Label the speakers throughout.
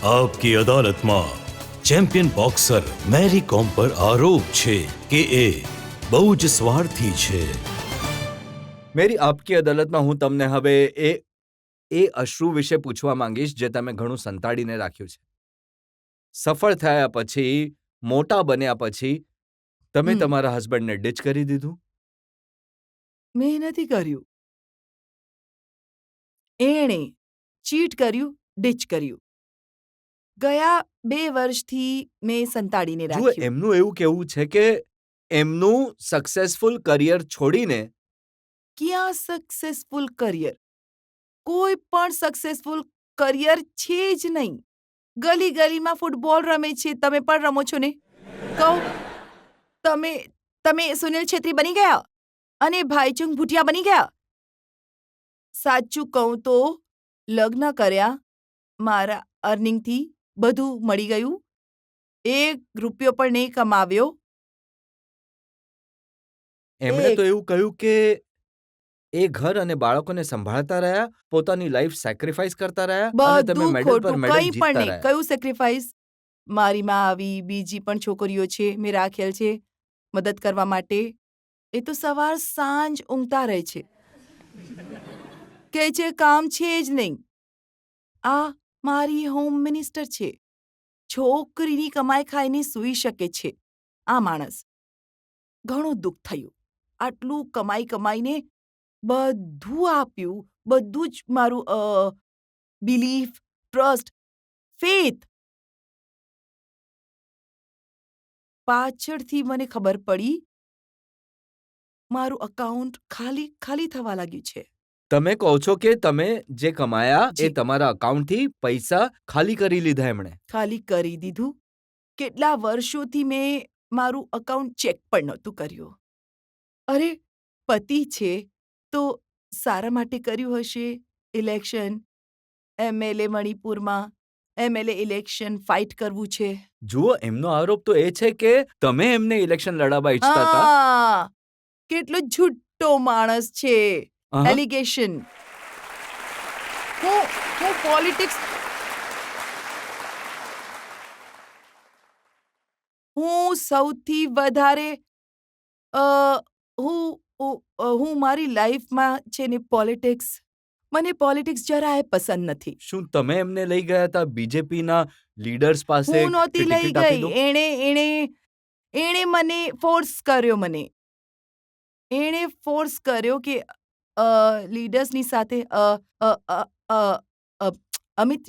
Speaker 1: આપકી અદાલતમાં champion boxer મેરી કોમ પર આરોપ છે કે એ બહુ જ સ્વાર્થી છે.
Speaker 2: મેરી આપકી અદાલતમાં હું તમને હવે એ અશ્રુ વિશે પૂછવા માંગીશ જે તમે ઘણું સંતાડીને રાખ્યું છે. સફળ થયા પછી, મોટા બન્યા પછી તમે તમારા હસબન્ડને ડિચ કરી દીધું?
Speaker 3: મેં નથી કર્યું. એણે ચીટ કર્યું, ડિચ કર્યું. ગયા 2 વર્ષથી મેં સંતાડીને
Speaker 2: જુઓ,
Speaker 3: રાખ્યું.
Speaker 2: એમનું એવું કહેવું છે કે એમનું સક્સેસફુલ કરિયર છોડીને
Speaker 3: ક્યાં સક્સેસફુલ કરિયર? કોઈ પણ સક્સેસફુલ કરિયર છે જ નહીં. ગલી ગલીમાં ફૂટબોલ રમે છે, તમે પણ રમો છો ને? કહો, તમે સુનિલ છેત્રી બની ગયા અને ભાઈચુંગ ભૂટિયા બની ગયા. સાચું કહું તો લગ્ન કર્યા, મારા અર્નિંગથી બધું મળી ગયું, 1 રૂપિયો પણ નહીં કમાવ્યો.
Speaker 2: એમણે તો એવું કહ્યું કે એ ઘર અને બાળકોને સંભાળતા રહ્યા, પોતાની લાઈફ સેક્રિફાઈસ કરતા રહ્યા અને તમે
Speaker 3: બધું
Speaker 2: મેડલ પર
Speaker 3: ખોટું,
Speaker 2: મેડલ
Speaker 3: કંઈ પણ
Speaker 2: જીતતા
Speaker 3: નહીં.
Speaker 2: રહ્યા.
Speaker 3: કયું સેક્રિફાઈસ? મારી માં આવી, બીજી પણ છોકરીઓ છે મેં રાખેલ છે મદદ કરવા માટે. એ તો સવાર સાંજ ઊંઘતા રહે છે, કહે છે કામ છે જ નહીં. આ મારી હોમ મિનિસ્ટર છે, છોકરીની કમાઈ ખાઈને સૂઈ શકે છે. આ માણસ, ઘણું દુઃખ થયું. આટલું કમાઈને બધું આપ્યું, બધું જ મારું બિલીફ, ટ્રસ્ટ, ફેથ. પાછળથી મને ખબર પડી મારું અકાઉન્ટ ખાલી ખાલી થવા લાગ્યું છે.
Speaker 2: તમે કહો છો કે તમે જે કમાયા એ
Speaker 3: જી.
Speaker 2: તમારા અકાઉન્ટથી પૈસા ખાલી કરી લીધા એમણે.
Speaker 3: ખાલી કરી દીધું. કેટલા વર્ષોથી મેં મારું અકાઉન્ટ ચેક પણ નહોતું કર્યું. અરે, પતિ છે તો સારા માટે કર્યું હશે. Election, MLA મણિપુરમાં, MLA election fight કરવું છે.
Speaker 2: જુઓ, એમનો આરોપ તો એ છે કે તમે એમને ઇલેક્શન લડાવવા ઈચ્છતા હતા.
Speaker 3: હા, કેટલો જુઠ્ઠો માણસ છે.
Speaker 2: આહા.
Speaker 3: એલિગેશન. હું પોલિટિક્સ, હું સૌથી વધારે હું મારી લાઈફમાં છે ને પોલિટિક્સ, મને પોલિટિક્સ જરાય પસંદ નથી.
Speaker 2: શું તમે એમને લઈ ગયા હતા બીજેપીના લીડર્સ પાસે
Speaker 3: હું નહોતી
Speaker 2: કે
Speaker 3: લઈ
Speaker 2: ટિકિટ આપી દો?
Speaker 3: ગઈ. એણે મને ફોર્સ કર્યો. એણે ફોર્સ કર્યો કે લીડર્સની સાથે અમિત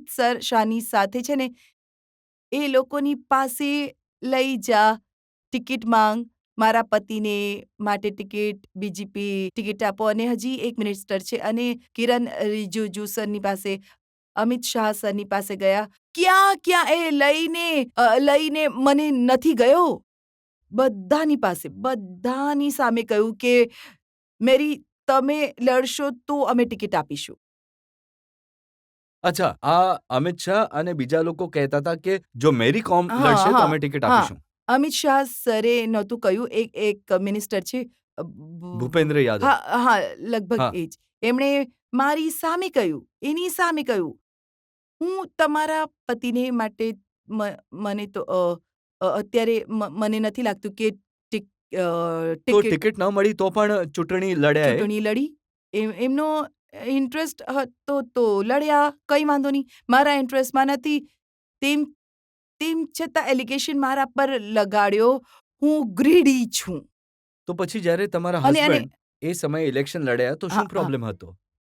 Speaker 3: સર શાહની સાથે છે ને એ લોકોની પાસે લઈ જા, ટિકિટ માંગ. મારા પતિને માટે ટિકિટ, બીજેપી ટિકિટ આપો. અને હજી એક મિનિસ્ટર છે અને કિરણ રિજિજુ સરની પાસે, અમિત શાહ સરની પાસે ગયા. ક્યાં એ લઈને મને નથી ગયો. બધાની સામે કહ્યું કે મેરી, તમે લડશો તો અમે ટિકિટ આપીશું.
Speaker 2: અચ્છા, આ અમિત શાહ અને બીજા લોકો કહેતા હતા કે જો મેરી કોમ
Speaker 3: હા,
Speaker 2: લડશે તો
Speaker 3: હા,
Speaker 2: અમે ટિકિટ
Speaker 3: હા.
Speaker 2: આપીશું.
Speaker 3: અમિત શાહ સરે નહોતું કહ્યું. એક મિનિસ્ટર છે,
Speaker 2: ભૂપેન્દ્ર યાદવ.
Speaker 3: હા, લગભગ
Speaker 2: હા.
Speaker 3: એ જ. એમણે મારી સામે કહ્યું, એની સામે કહ્યું, હું તમારા પતિને માટે મને તો અત્યારે મને નથી લાગતું કે
Speaker 2: તો
Speaker 3: ટિકિટ
Speaker 2: ટિકિટ ન મળી તો પણ ચૂંટણી લડ્યા એ?
Speaker 3: ચૂંટણી લડી. એમનો ઇન્ટરેસ્ટ હતો તો લડ્યા, કંઈ વાંધો નહીં. મારા ઇન્ટરેસ્ટમાં નથી. તેમ છતાં એલિગેશન મારા પર લગાડ્યો. હું ગ્રીડી છું.
Speaker 2: તો પછી જ્યારે તમારા
Speaker 3: અને
Speaker 2: હસબન્ડ એ સમયે ઇલેક્શન લડ્યા તો શું
Speaker 3: હા,
Speaker 2: પ્રોબ્લેમ હતો?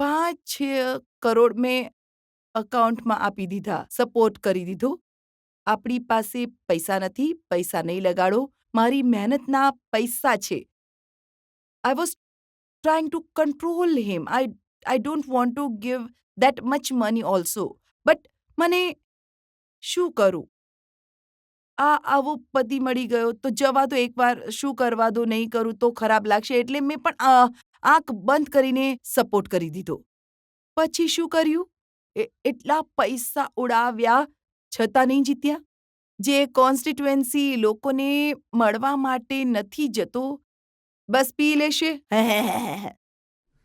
Speaker 3: 5-6 કરોડ મેં અકાઉન્ટમાં આપી દીધા, સપોર્ટ કરી દીધો. આપણી પાસે પૈસા નથી, પૈસા નહીં લગાડો. મારી મહેનતના પૈસા છે. I was trying to control him. I don't want to give that much money also. But મને શું કરું? આવો પતિ મળી ગયો તો જવા દો એકવાર, શું કરવા દો, નહીં કરું તો ખરાબ લાગશે. એટલે મેં પણ આંખ બંધ કરીને સપોર્ટ કરી દીધો. પછી શું કર્યું? એટલા પૈસા ઉડાવ્યા છતાં નહીં જીત્યા. જે કોન્સ્ટિટ્યુએન્સી લોકોને મળવા માટે નથી જતો, બસ પી લેશે.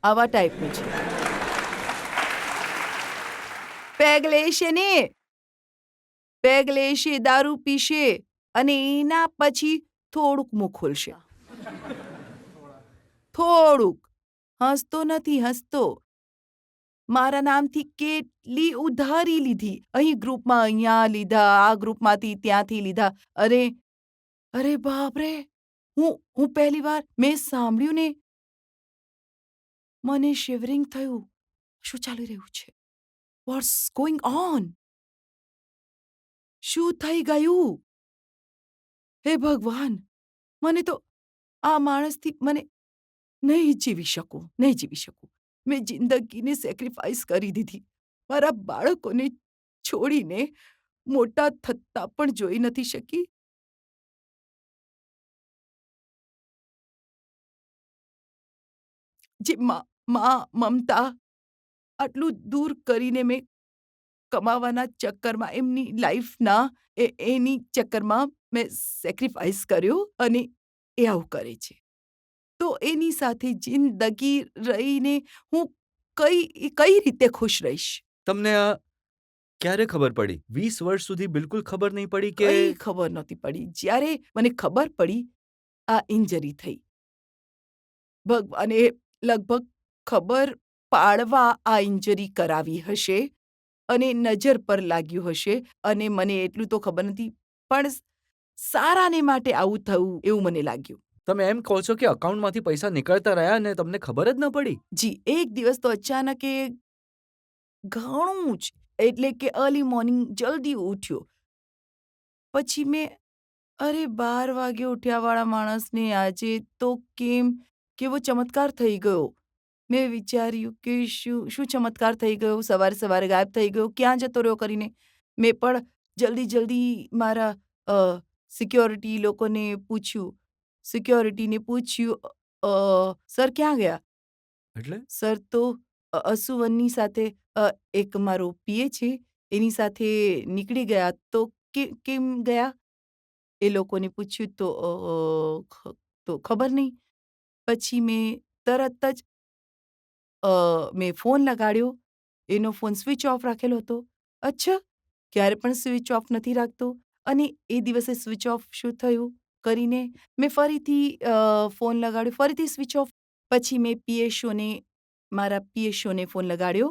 Speaker 3: આવા ટાઈપનું છે. પેગ લેશે ને, પેગ લેશે, દારૂ પીશે અને એના પછી થોડુંક મુખ ખોલશે. થોડુંક. હસતો નથી, હસતો. મારા નામથી કેટલી ઉધારી લીધી. અહીં ગ્રુપમાં અહીંયા લીધા, આ ગ્રુપમાંથી ત્યાંથી લીધા. અરે અરે બાપ રે! હું પહેલી વાર મેં સાંભળ્યું ને મને શિવરિંગ થયું. શું ચાલી રહ્યું છે? Watts going on? શું થઈ ગયું? હે ભગવાન! મને તો આ માણસથી મને નહીં જીવી શકું, નહીં જીવી શકું. મેં જિંદગીને સેક્રિફાઈસ કરી દીધી. મારા બાળકોને છોડીને મોટા થતા પણ જોઈ નથી શકી. જે મમતા આટલું દૂર કરીને મેં કમાવાના ચક્કરમાં એમની લાઈફના એની ચક્કરમાં મેં સેક્રિફાઈસ કર્યો અને એ આવું કરે છે. તો એની સાથે જિંદગી રહીને હું કઈ રીતે ખુશ રહીશ?
Speaker 2: તમને આ ક્યારે ખબર પડી? 20 વર્ષ સુધી બિલકુલ ખબર નહીં પડી કે?
Speaker 3: કઈ ખબર નહોતી પડી. જ્યારે મને ખબર પડી આ ઇન્જરી થઈ, ભગવાને લગભગ ખબર પાડવા આ ઇન્જરી કરાવી હશે અને નજર પર લાગ્યું હશે અને મને એટલું તો ખબર નથી, પણ સારાને માટે આવું થયું એવું મને લાગ્યું.
Speaker 2: તમે એમ કહો છો કે અકાઉન્ટમાંથી પૈસા નીકળતા રહ્યા અને તમને ખબર જ ન પડી?
Speaker 3: જી, એક દિવસ તો અચાનક એ ઘણું જ, એટલે કે અર્લી મોર્નિંગ જલ્દી ઉઠ્યો. પછી મેં અરે 12 વાગે ઉઠ્યાવાળા માણસને આજે તો કેવો ચમત્કાર થઈ ગયો. મેં વિચાર્યું કે શું ચમત્કાર થઈ ગયો, સવારે સવારે ગાયબ થઈ ગયો, ક્યાં જતો રહ્યો કરીને. મેં પણ જલ્દી મારા સિક્યોરિટી લોકોને પૂછ્યું. સિક્યોરિટીને પૂછ્યું, સર ક્યાં ગયા?
Speaker 2: એટલે
Speaker 3: સર તો અસુવનની સાથે એક મારો પીએ છે એની સાથે નીકળી ગયા. તો કેમ ગયા? એ લોકોને પૂછ્યું તો ખબર નહીં. પછી મેં તરત જ મેં ફોન લગાડ્યો. એનો ફોન સ્વિચ ઓફ રાખેલો હતો. અચ્છા, ક્યારે પણ સ્વિચ ઓફ નથી રાખતો. અને એ દિવસે સ્વિચ ઓફ શું થયું કરીને મેં ફરીથી ફોન લગાડ્યો, ફરીથી સ્વિચ ઓફ. પછી મેં મારા પીએશોને ફોન લગાડ્યો.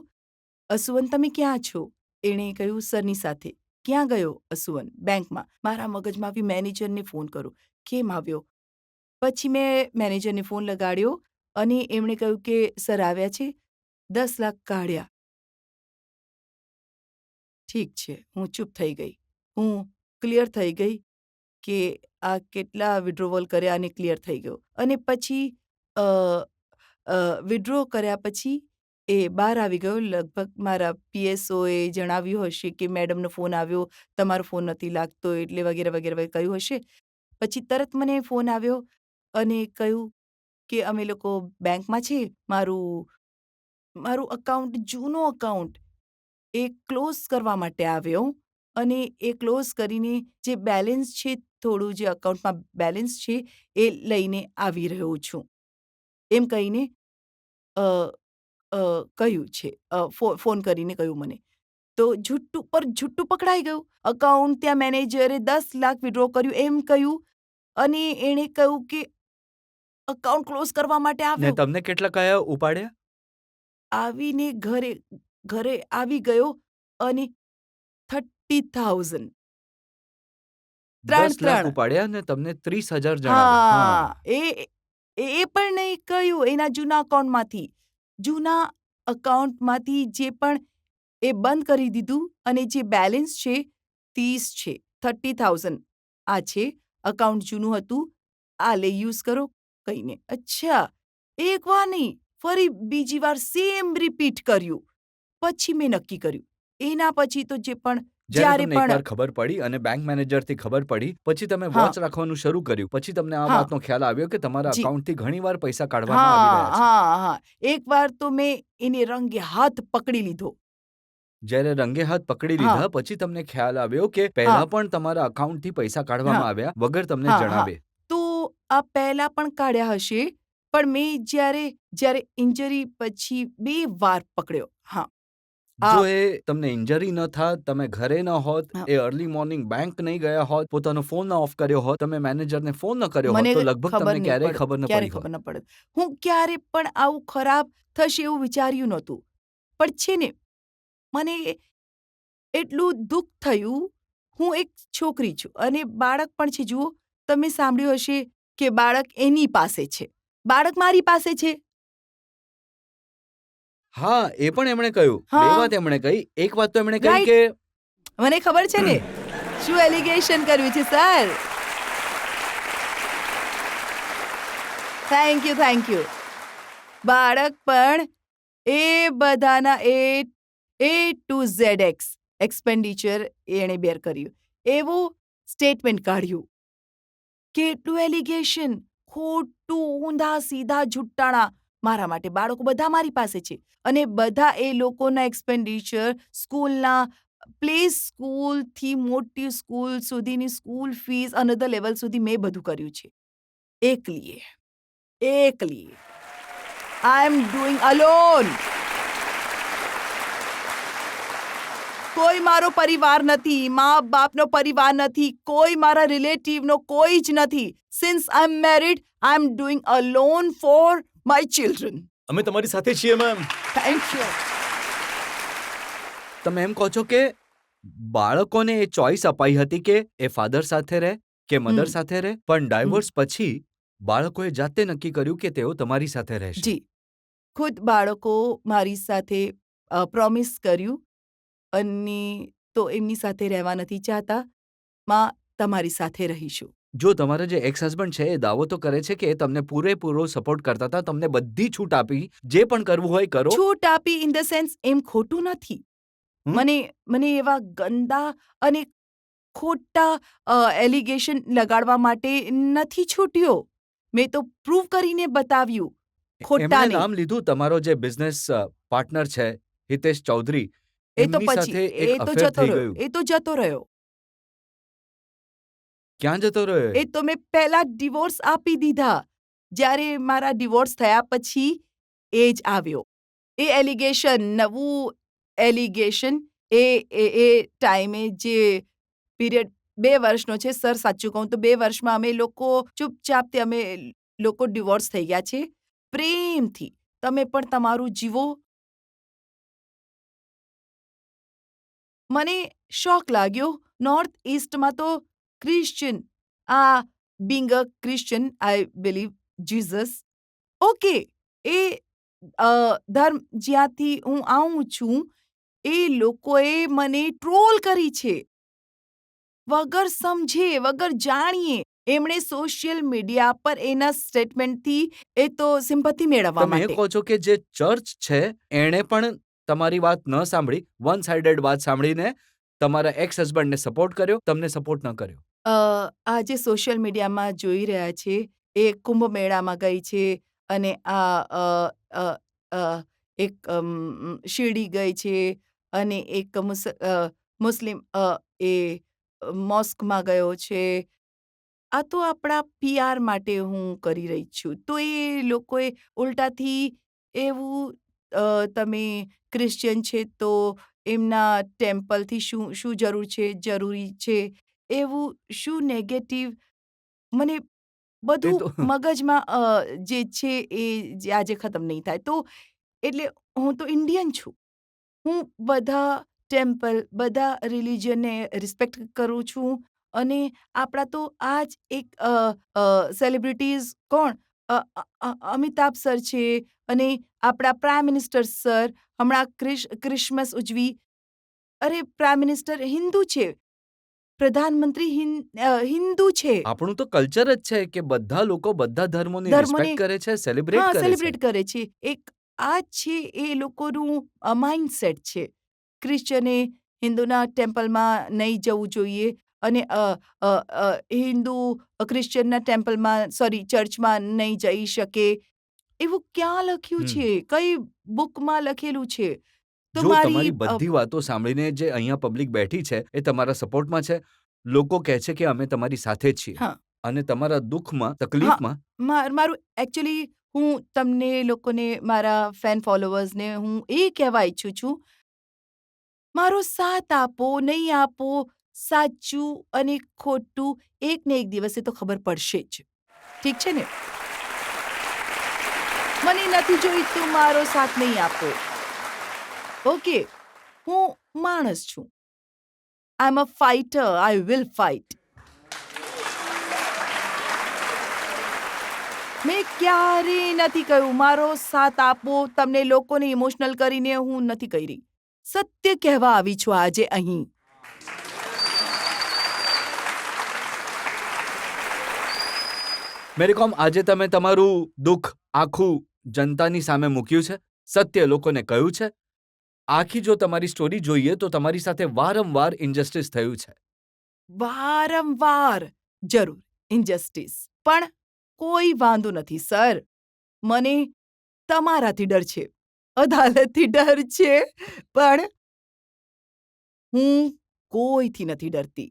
Speaker 3: અસુવન, તમે ક્યાં છો? એણે કહ્યું, સરની સાથે. ક્યાં ગયો અસુવન? બેંકમાં. મારા મગજમાં આવ્યું મેનેજરને ફોન કરું. કેમ આવ્યો? પછી મેં મેનેજરને ફોન લગાડ્યો અને એમણે કહ્યું કે સર આવ્યા છે, 10 લાખ કાઢ્યા. ઠીક છે, હું ચૂપ થઈ ગઈ. હું ક્લિયર થઈ ગઈ કે આ કેટલા વિડ્રોવલ કર્યા અને ક્લિયર થઈ ગયો. અને પછી વિડ્રો કર્યા પછી એ બહાર આવી ગયો. લગભગ મારા પીએસઓએ જણાવ્યું હશે કે મેડમનો ફોન આવ્યો, તમારો ફોન નથી લાગતો, એટલે વગેરે વગેરે કહ્યું હશે. પછી તરત મને ફોન આવ્યો અને કહ્યું કે અમે લોકો બેંકમાં છે. મારું અકાઉન્ટ, જૂનો અકાઉન્ટ એ ક્લોઝ કરવા માટે આવ્યો અને એ ક્લોઝ કરીને જે બેલેન્સ છે, થોડું જે અકાઉન્ટમાં બેલેન્સ છે એ લઈને આવી રહ્યો છું, એમ કહીને કહ્યું છે. ફોન કરીને કહ્યું મને. તો જુઠ્ઠું પકડાઈ ગયું. અકાઉન્ટ ત્યાં મેનેજરે 10 લાખ વિડ્રો કર્યું એમ કહ્યું અને એણે કહ્યું કે અકાઉન્ટ ક્લોઝ કરવા માટે
Speaker 2: ને
Speaker 3: આવ્યો.
Speaker 2: તમને કેટલા કયા ઉપાડ્યા?
Speaker 3: આવીને ઘરે આવી ગયો અને 30,000
Speaker 2: 10 લાખ
Speaker 3: ત્રણ.
Speaker 2: ઉપાડ્યા ને તમને 30,000 જણાવ્યા.
Speaker 3: હા, એ પણ નહીં કહ્યું. એના જૂના અકાઉન્ટમાંથી જે પણ એ બંધ કરી દીધું અને જે બેલેન્સ છે 30 છે, 30,000 આ છે. અકાઉન્ટ જૂનું હતું, આ લે યુઝ કરો કહીને. અચ્છા, એક વાર નહીં, ફરી બીજી વાર સેમ રિપીટ કર્યું. પછી મેં નક્કી કર્યું. એના પછી તો જે પણ
Speaker 2: જ્યારે
Speaker 3: જ્યારે
Speaker 2: તમને એકવાર
Speaker 3: પણ
Speaker 2: ખબર પડી અને બેંક મેનેજરથી ખબર પડી, પછી તમે
Speaker 3: હા.
Speaker 2: વોચ રાખવાનું શરૂ કર્યું. પછી તમને આ
Speaker 3: હા.
Speaker 2: વાતનો ખ્યાલ આવ્યો કે તમારા
Speaker 3: જી.
Speaker 2: અકાઉન્ટથી ઘણીવાર પૈસા કાઢવામાં આવી રહ્યા છે.
Speaker 3: હા. એકવાર તો મેં એને રંગે હાથ પકડી લીધો.
Speaker 2: જ્યારે રંગે હાથ પકડી
Speaker 3: હા.
Speaker 2: લીધા પછી તમને ખ્યાલ આવ્યો કે પહેલા પણ તમારા અકાઉન્ટથી પૈસા કાઢવામાં
Speaker 3: હા.
Speaker 2: આવ્યા વગર તમને
Speaker 3: હા,
Speaker 2: જણાવે.
Speaker 3: તો આ પહેલા પણ કાઢ્યા હશે, પણ મેં જ્યારે ઇન્જરી પછી 2 વાર પકડ્યો. હા, આ
Speaker 2: જો એ તમને ઇન્જરી ન થાત, તમે ઘરે ન હોત,
Speaker 3: હા.
Speaker 2: એ અર્લી મોર્નિંગ બેંક નહીં ગયા હોત, પોતાનો ફોન ન ઓફ કર્યો હોત, તમે મેનેજરને ફોન ન કર્યો હોત,
Speaker 3: મને
Speaker 2: તો લગભગ
Speaker 3: ખબર
Speaker 2: તમને
Speaker 3: નહીં
Speaker 2: ક્યારેય
Speaker 3: પડત,
Speaker 2: ખબર ન
Speaker 3: ક્યારે
Speaker 2: પડી
Speaker 3: ખબર
Speaker 2: હોત.
Speaker 3: ન પડત. હું ક્યારે પણ આવું ખરાબ થશે એવું વિચાર્યું નહોતું. પણ છે ને, મને એટલું દુઃખ થયું. હું એક છોકરી છું અને બાળક પણ છે. જુઓ, તમે સાંભળ્યું હશે કે બાળક એની પાસે છે, બાળક મારી પાસે છે.
Speaker 2: હા, એ પણ એમણે કહ્યું. બે
Speaker 3: હા.
Speaker 2: વાત એમણે કહી. એક વાત તો એમણે કહી
Speaker 3: Right.
Speaker 2: કે
Speaker 3: મને ખબર છે ને શું એલિગેશન કર્યું છે, sir. Thank you, thank you. બાળક પણ એ બધાના એ ટુ ઝેડ એક્સપેન્ડિચર એણે બેર કર્યું. એવું સ્ટેટમેન્ટ કાઢ્યું. કેટલું એલિગેશન, ખોટું, ઊંધા સીધા જુટ્ટાણા. મારા માટે બાળકો બધા મારી પાસે છે અને બધા એ લોકોના એક્સપેન્ડિચર સ્કૂલના પ્લે સ્કૂલથી મોટી સ્કૂલ સુધીની સ્કૂલ ફીસ અનધર લેવલ સુધી મેં બધું કર્યું છે એકલીએ. આઈ એમ ડુઈંગ અલોન. કોઈ મારો પરિવાર નથી, મા બાપનો પરિવાર નથી, કોઈ મારા રિલેટિવનો કોઈ જ નથી. Since I am married, I am doing alone for my children.
Speaker 2: અમે તમારી સાથે છીએ મેમ.
Speaker 3: Thank you.
Speaker 2: તમે એમ કહો છો કે બાળકોને એ ચોઈસ અપાઈ હતી કે એ ફાધર સાથે રહે કે મધર
Speaker 3: હમ.
Speaker 2: સાથે રહે, પણ ડાયવોર્સ પછી બાળકોએ જાતે નક્કી કર્યું કે તેઓ તમારી સાથે રહેશે.
Speaker 3: જી, ખુદ બાળકો મારી સાથે પ્રોમિસ કર્યું અને તો એમની સાથે રહેવા નથી ચાહતા. માં, તમારી સાથે રહીશું.
Speaker 2: જો તમારા જે એક્સ હસબન્ડ છે એ દાવો તો કરે છે કે એ તમને પૂરેપૂરો સપોર્ટ કરતા હતા, તમને બધી છૂટ આપી, જે પણ કરવું હોય કરો.
Speaker 3: છૂટ આપી ઇન ધ સેન્સ એમ ખોટું નથી.
Speaker 2: હમ?
Speaker 3: મને એવા ગંદા અને ખોટા એલિગેશન લગાડવા માટે નથી છૂટ્યો. મેં તો પ્રૂવ કરીને બતાવ્યું. ખોટા
Speaker 2: એમણે
Speaker 3: નહીં.
Speaker 2: નામ લીધું, તમારો જે બિઝનેસ પાર્ટનર છે હિતેશ ચૌધરી,
Speaker 3: એ તો
Speaker 2: એમની
Speaker 3: પછી
Speaker 2: સાથે
Speaker 3: એ
Speaker 2: એક
Speaker 3: તો
Speaker 2: અફેર
Speaker 3: જતો
Speaker 2: થઈ
Speaker 3: રહ્યો.
Speaker 2: ગયું.
Speaker 3: એ તો જતો રહ્યો.
Speaker 2: ક્યાં જતો રહ્યો એ?
Speaker 3: એ તો મેં પહેલા ડિવોર્સ આપી દીધા. જ્યારે મારા ડિવોર્સ થયા પછી એ જ આવ્યો. એ એલિગેશન, નવું એલિગેશન, એ એ એ ટાઈમે જે પીરિયડ 2 વર્ષનો છે. સર, સાચું કહું તો 2 વર્ષમાં અમે લોકો ચૂપચાપથી અમે લોકો ડિવોર્સ થઈ ગયા છે. પ્રેમથી. તમે પણ તમારું જીવો. મને શોક લાગ્યો. નોર્થ ઈસ્ટમાં તો Christian, being a Christian, I believe Jesus. Okay, એ ધર્મ જ્યાંથી હું આવું છું, એ લોકોએ મને ટ્રોલ કરી છે. વગર સમજે, વગર જાણીએ. એમણે સોશિયલ મીડિયા પર એના સ્ટેટમેન્ટથી એ તો સિમ્પથી મેળવવા
Speaker 2: તમે એ
Speaker 3: માટે.
Speaker 2: કહો છો કે જે ચર્ચ છે એણે પણ તમારી વાત ન સાંભળી, વન સાઇડેડ વાત સાંભળીને તમારા એક્સ હસબન્ડને સપોર્ટ કર્યો, તમને સપોર્ટ ન કર્યો.
Speaker 3: આજે સોશિયલ મીડિયામાં જોઈ રહ્યા છે, એ કુંભ મેળામાં ગઈ છે અને એક શિરડી ગઈ છે અને એક મુસ્લિમ એ મોસ્કમાં ગયો છે. આ તો આપણા PR માટે હું કરી રહી છું. તો એ લોકોએ ઉલટાથી એવું તમે ક્રિશ્ચિયન છે તો એમના ટેમ્પલથી શું જરૂરી છે, એવું શું નેગેટિવ મને
Speaker 2: એ
Speaker 3: બધું
Speaker 2: તો
Speaker 3: મગજમાં જે છે એ આજે ખતમ નહીં થાય. તો એટલે હું તો ઇન્ડિયન છું. હું બધા ટેમ્પલ, બધા રિલિજનને રિસ્પેક્ટ કરું છું અને આપણા તો આ જ એક સેલિબ્રિટીઝ કોણ? અમિતાભ સર છે અને આપણા પ્રાઇમ મિનિસ્ટર સર હમણાં ક્રિસમસ ઉજવી. અરે, પ્રાઇમ મિનિસ્ટર હિન્દુ છે, પ્રધાનમંત્રી હિન્દુ છે.
Speaker 2: આપણું તો કલ્ચર જ છે કે બધા લોકો બધા ધર્મોની
Speaker 3: ધર્મને
Speaker 2: રિસ્પેક્ટ કરે છે, સેલિબ્રેટ
Speaker 3: હા,
Speaker 2: કરે છે.
Speaker 3: સેલિબ્રેટ કરે છે. એક આ જ છે એ લોકોનું માઇન્ડસેટ છે. ક્રિશ્ચને હિન્દુના ટેમ્પલમાં નહીં જવું જોઈએ અને હિન્દુ ક્રિશ્ચનના ટેમ્પલમાં ચર્ચમાં નહીં જઈ શકે. એવું ક્યાં લખ્યું
Speaker 2: હમ.
Speaker 3: છે? કઈ બુકમાં લખેલું છે? તો
Speaker 2: જો
Speaker 3: મારી
Speaker 2: તમારી બધી વાતો સાંભળીને જે અહીંયા પબ્લિક બેઠી છે એ તમારા સપોર્ટમાં છે. લોકો કહે છે કે અમે તમારી સાથે જ છીએ
Speaker 3: હા
Speaker 2: અને તમારા દુઃખમાં,
Speaker 3: હા
Speaker 2: તકલીફમાં
Speaker 3: મારું એકચ્યુઅલી હું તમને લોકોને, મારા ફેન ફોલોવર્સને હું એ કહેવા ઈચ્છું છું મારો સાથ આપો, નહીં આપો, સાચું અને ખોટું એક ને એક દિવસે તો ખબર પડશે જ. ઠીક છે ને? મને નથી જોઈતું મારો સાથ નહીં આપો. ઓકે, હું માણસ છું. આઈ એમ a fighter. I will fight. મેં ક્યારેય નથી કહ્યું મારો સાથ આપો. તમને લોકોને ઇમોશનલ કરીને હું નથી કહી રહી. સત્ય કહેવા આવી છું આજે અહીં.
Speaker 2: મેરી કોમ, આજે તમે તમારું દુઃખ આખું જનતાની સામે મૂક્યું છે, સત્ય લોકોને કહ્યું છે. આખી જો તમારી સ્ટોરી જોઈએ તો તમારી સાથે વારંવાર ઇનજસ્ટિસ થયું છે.
Speaker 3: વારંવાર જરૂર ઇનજસ્ટિસ, પણ કોઈ વાંધો નથી સર. મને તમારાથી ડર છે, અદાલતથી ડર છે, પણ હું કોઈથી નથી ડરતી.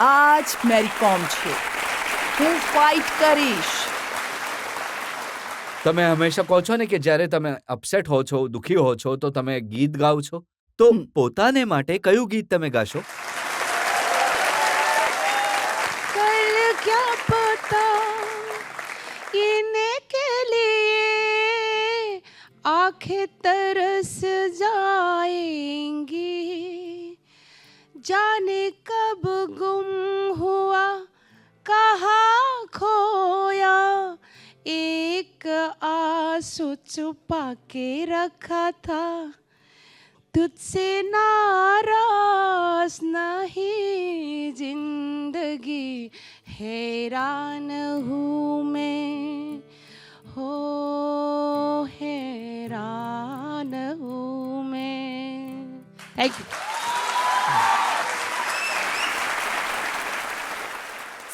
Speaker 3: આ જ મેરી કોમ છે. હું ફાઇટ કરીશ.
Speaker 2: તમે હંમેશા કહો છો ને કે જ્યારે તમે અપસેટ હો છો, દુઃખી હો છો, તો તમે ગીત ગાઓ છો. તો પોતાને માટે કયું ગીત તમે ગાશો?
Speaker 4: कल क्या पता इन्हें के लिए आंखें तरस जाएंगी, जाने कब गुम हुआ कहाँ खोया, एक आंसू छुपा के रखा था, तुझसे नाराज नहीं जिंदगी, हैरान हूँ मैं, हो हैरान हूँ मैं. Thank you.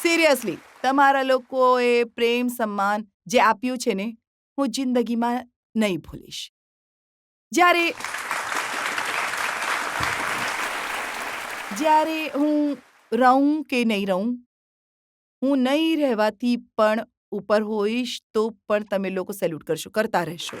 Speaker 3: સિરિયસલી, તમારા લોકોએ પ્રેમ સન્માન જે આપ્યું છે ને, હું જિંદગીમાં નહીં ભૂલીશ. જ્યારે હું રહું કે નહીં રહું, હું નહીં રહેવાથી પણ ઉપર હોઈશ તો પણ તમે લોકો સેલ્યુટ કરશો, કરતા રહેશો.